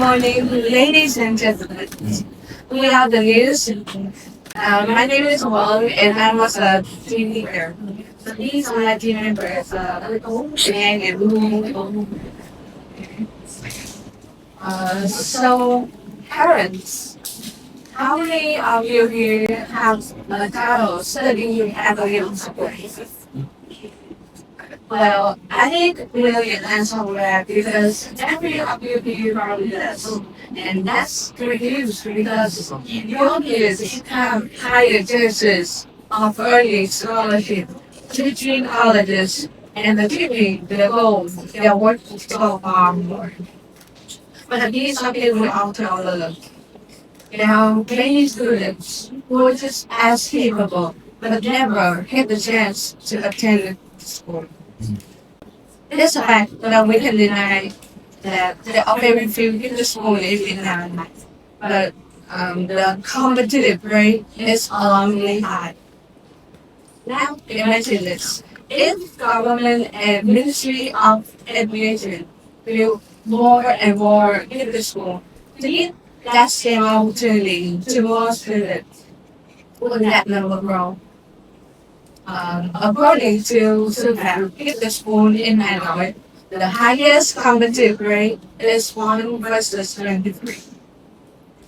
morning, ladies and gentlemen. We are the news. My name is Wong, and I was a team leader. So these are my team members, Shang and Wu. So, parents, how many of you here have a child studying at the university? Well, I think we'll answer that because every of you here probably does. And that's great news because your kids have higher chances of earning scholarship, teaching colleges, and achieving the goals they are working so hard for. But these are people out there alone. There are many students who are just as capable but never get the chance to attend school. It is a fact that we can deny that there are very few in the school in Vietnam, but the competitive rate is alarmingly high. Now, imagine this. If government and Ministry of Education build more and more in the school to give that same opportunity to more students, would that number grow? According to Sudan, the school in Hanoi, the highest competitive rate is 1 versus 23.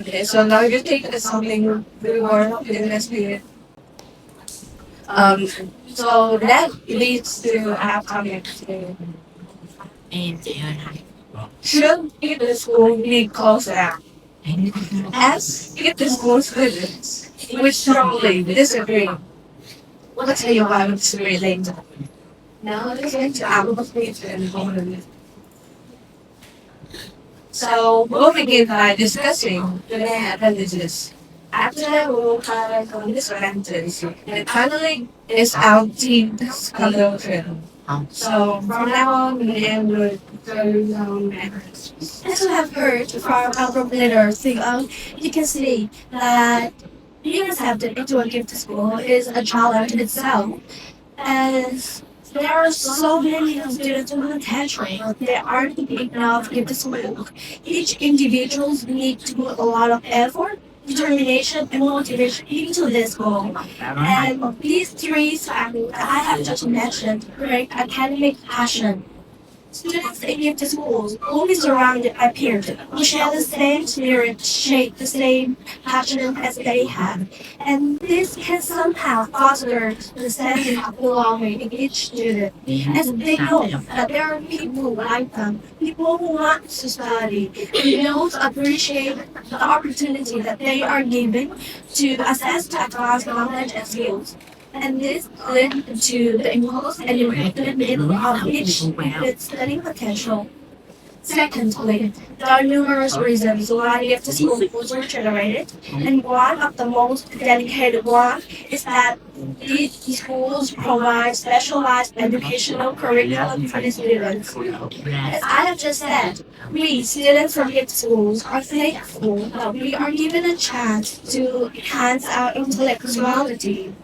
Okay, so now you think it's something we were investigated. Um, so that leads to our comment. Should the school be closed down? As if the school students, we strongly disagree. We'll tell you why we disagree later. Now let's get to our speech and comment. So we'll begin by discussing the main advantages. After that, we will highlight some disadvantages. And finally, is our team conclusion. So from now on, and we'll go down members. As you have heard from our group leaders, you can see that being accepted into a gift school is a challenge in itself. As there are so many students with potential, there aren't big enough gift school. Each individual needs to put a lot of effort, determination, and motivation into this goal. And these three factors I have just mentioned create academic passion. Students in gift schools will be surrounded by peers who share the same spirit, share the same passion as they have. And this can somehow foster the sense of belonging in each student, as they know that there are people like them, people who want to study, who know to appreciate the opportunity that they are given to access to advanced knowledge and skills. And this led to the impulse and development of each with studying potential. Secondly, there are numerous reasons why gift schools were generated, and one of the most dedicated one is that these schools provide specialized educational curriculum for the students. As I have just said, we students from gift schools are thankful that we are given a chance to enhance our intellectuality.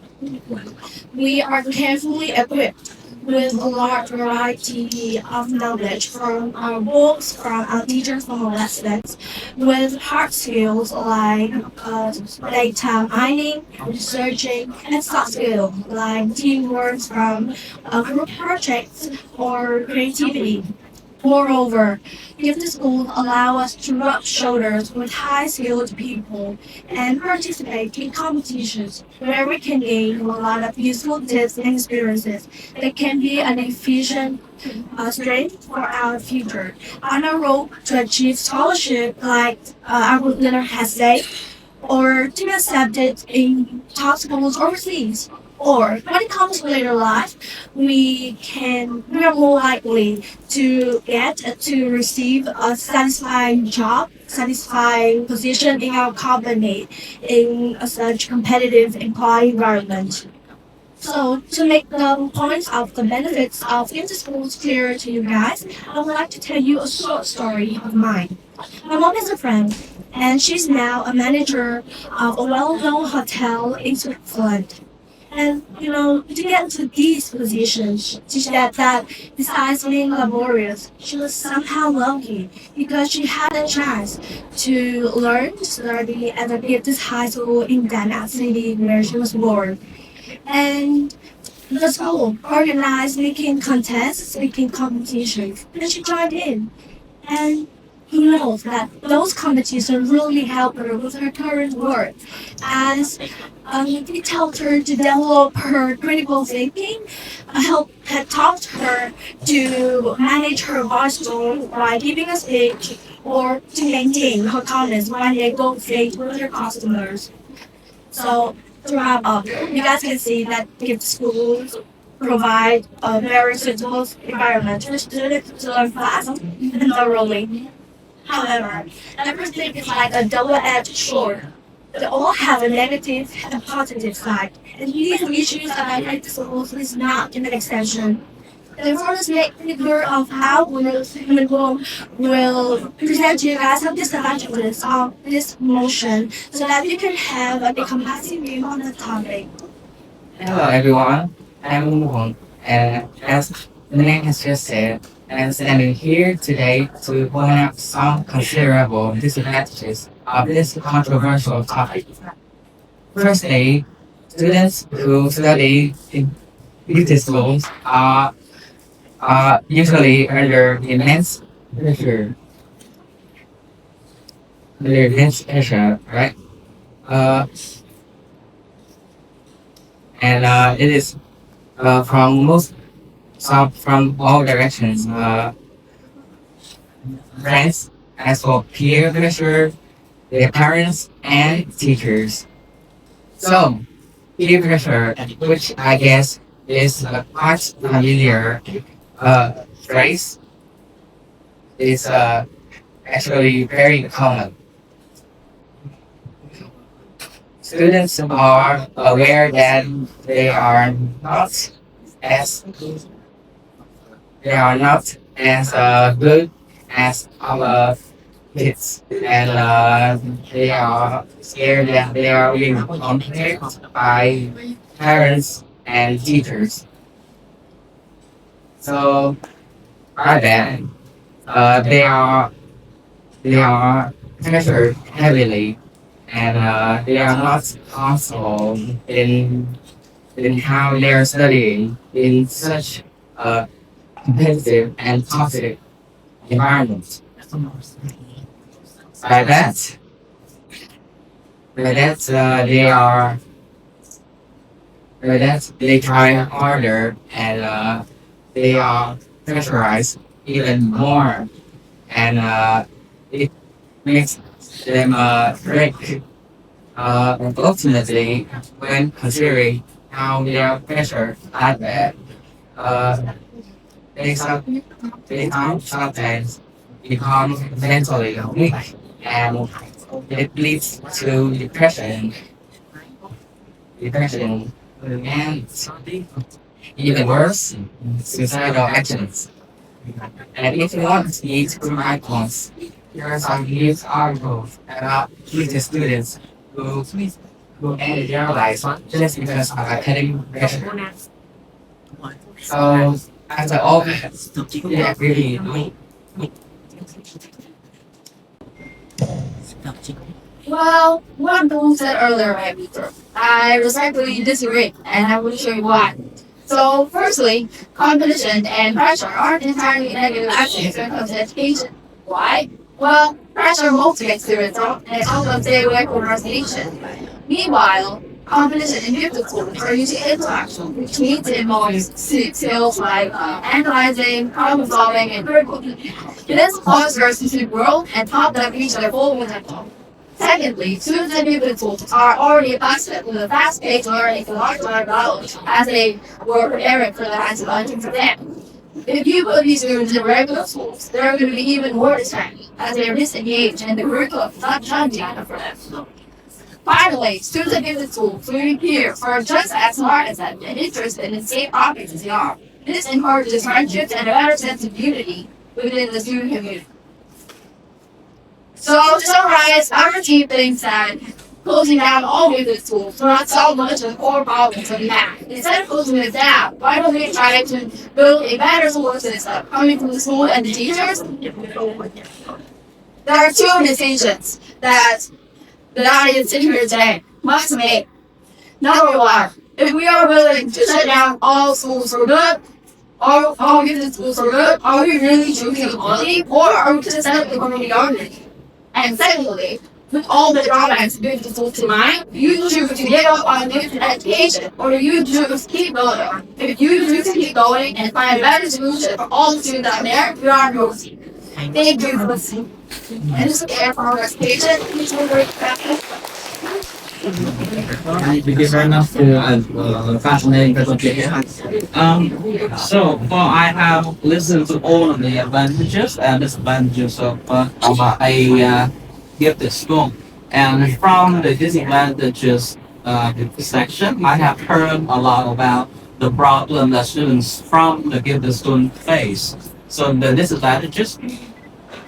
We are carefully equipped with a large variety of knowledge from our books, from our teachers, from our lessons, with hard skills like data mining, researching, and soft skills like teamwork from group projects or creativity. Moreover, gift schools allow us to rub shoulders with high-skilled people and participate in competitions where we can gain a lot of useful tips and experiences that can be an efficient strength for our future. On our road to achieve scholarship, like our group leader has said, or to be accepted in top schools overseas. Or when it comes to later life, we are more likely to get to receive a satisfying job, satisfying position in our company in such competitive employee environment. So to make the points of the benefits of schools clearer to you guys, I would like to tell you a short story of mine. My mom is a friend, and she's now a manager of a well-known hotel in Switzerland. And to get to these positions, she said that besides being laborious, she was somehow lucky because she had a chance to learn, study, and attend this high school in Ghana City where she was born. And the school organized speaking contests, speaking competitions, and she joined in. And who knows that those competitions really helped her with her current work, as it helped her to develop her critical thinking, had taught her to manage her voice tone while giving a speech, or to maintain her calmness when they go face with her customers. So to wrap up, you guys can see that gift schools provide a very suitable environment for students to learn fast and thoroughly. However, everything is like a double-edged sword. They all have a negative and positive side, and these issues about high schools is not an exception. Therefore, let's make figure of how will present to you guys some disadvantages of this motion so that you can have a comprehensive view on the topic. Hello everyone, I'm Wong, and as the name has just said, I'm standing here today to point out some considerable disadvantages of this controversial topic. Firstly, students who study in these schools are usually under pressure, immense pressure, right? Uh, and it is from from all directions. Friends, as for peer pressure, their parents and teachers. So peer pressure, which I guess is a quite familiar phrase, is actually very common. Students are aware that they are not as they are not as good as our kids, and they are scared that they are being compared by parents and teachers. So by then, they they are pressured heavily, and they are not comfortable in how they are studying in such a competitive and toxic environment. By that, by that they are by that they try harder, and they are pressurized even more, and it makes them break. Ultimately, when considering how they are pressured like that, uh, they, some, they sometimes become mentally weak, and it leads to depression, and even worse, suicidal actions. And if you want me to provide points, here are some news articles about British students who end their lives just because of academic pressure. So after all that, we agree. Well, what Boone said earlier might be true. I respectfully disagree, and I will show you why. So, firstly, competition and pressure aren't entirely negative aspects when it comes to education. Why? Well, pressure motivates students and it helps them stay away from procrastination. Meanwhile, competition in music schools are usually intellectual, which means it involves skills like analyzing, problem solving, and critical thinking. This fosters to grow and help them reach their full potential. Secondly, students in music schools are already accustomed to the fast-paced learning and large knowledge as they were preparing for the high school entrance exam. If you put these students in regular schools, they're going to be even more distracted as they are disengaged and the curriculum is not challenging enough for them. Finally, students in music schools, including peers, are just as smart as them and interested in the same topics as they are. This encourages friendships and a better sense of unity within the student community. So to summarize, our team thinks that closing down all gifted schools to not solve much of the core problems of math. Instead of closing it down, why don't we try to build a better school system coming from the school and the teachers? There are two decisions that the audience here today must make. Number one, if we are willing to shut down all schools for good, all gifted schools for good, are we really choosing equality, or are we just settling for mediocrity? And secondly, with all the drawbacks of gifted schools in mind, you choose to give up on gifted education, or you choose to keep going. If you choose to keep going and find a better solution for all the students out there, you are yours. Thank you for listening. And just care for our presentation. Please don't worry about it. Thank you very much for a fascinating presentation. So I have listened to all of the advantages and disadvantages of a gifted school. And from the disadvantages section, I have heard a lot about the problem that students from the gifted school face. So the disadvantages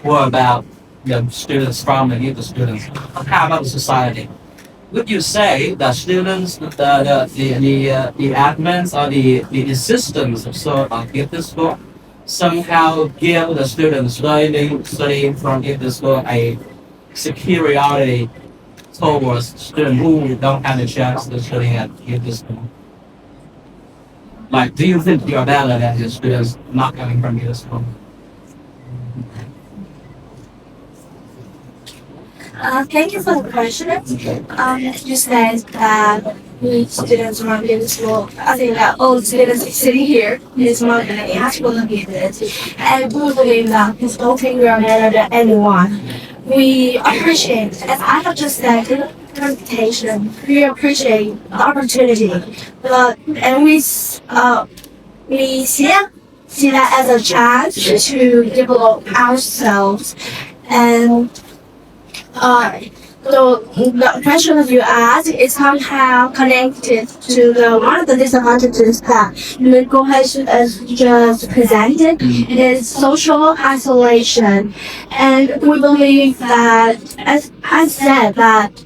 were about the students from the gifted students. How about the society? Would you say that students, the admins or the systems of gifted school somehow give the students studying from gifted school a superiority towards students who don't have the chance to study at gifted school? Like, do you think you're better than the students not coming from gifted school? Thank you for the question. You said that we students from gifted school, I think that all students sitting here is more than a high school gifted, and we believe that we don't think we are better than anyone. We appreciate, as I have just said in the presentation, we appreciate the opportunity, and we see that as a chance to develop ourselves. And the question that you asked is somehow connected to one of the disadvantages that Nicole has just presented is social isolation. And we believe that, as I said, that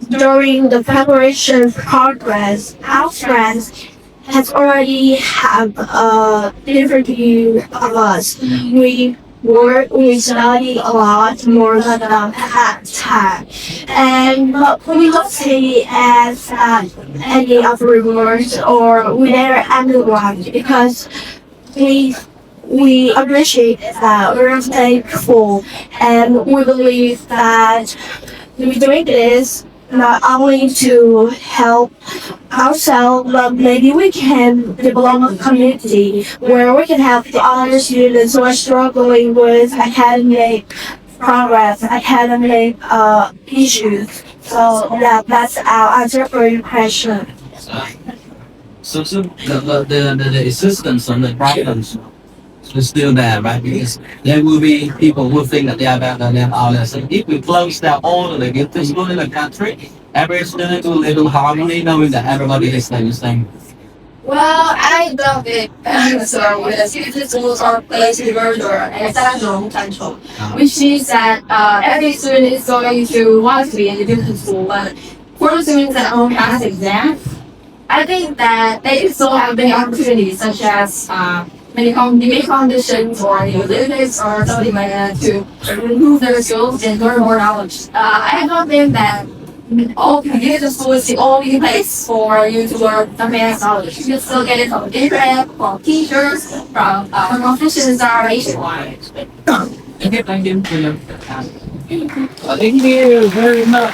during the preparation progress, our friends has already have a different view of us. We study a lot more than at time, and we don't see it as any of rewards or we never anyone because we appreciate that we're thankful, and we believe that we're doing this not only to help ourselves, but maybe we can develop a community where we can help the other students who are struggling with academic progress, academic issues. So that's our answer for your question. So the assistance and the problems is still there, right? Because there will be people who think that they are better than others. And if we close down all of the gifted schools in the country, every student will live in harmony, knowing that everybody is the same. Well, I don't think so. Because gifted schools are placed in murder and exceptional potential, which means that every student is going to want to be in a gifted school. But for the students that don't pass exams, I think that they still have many opportunities, such as many conditions or new limits or something like that to improve their skills and learn more knowledge. I don't think that all gifted school is the only place for you to learn advanced knowledge. You can still get it from the internet, from teachers, from competitions that are nationwide. Thank you very much.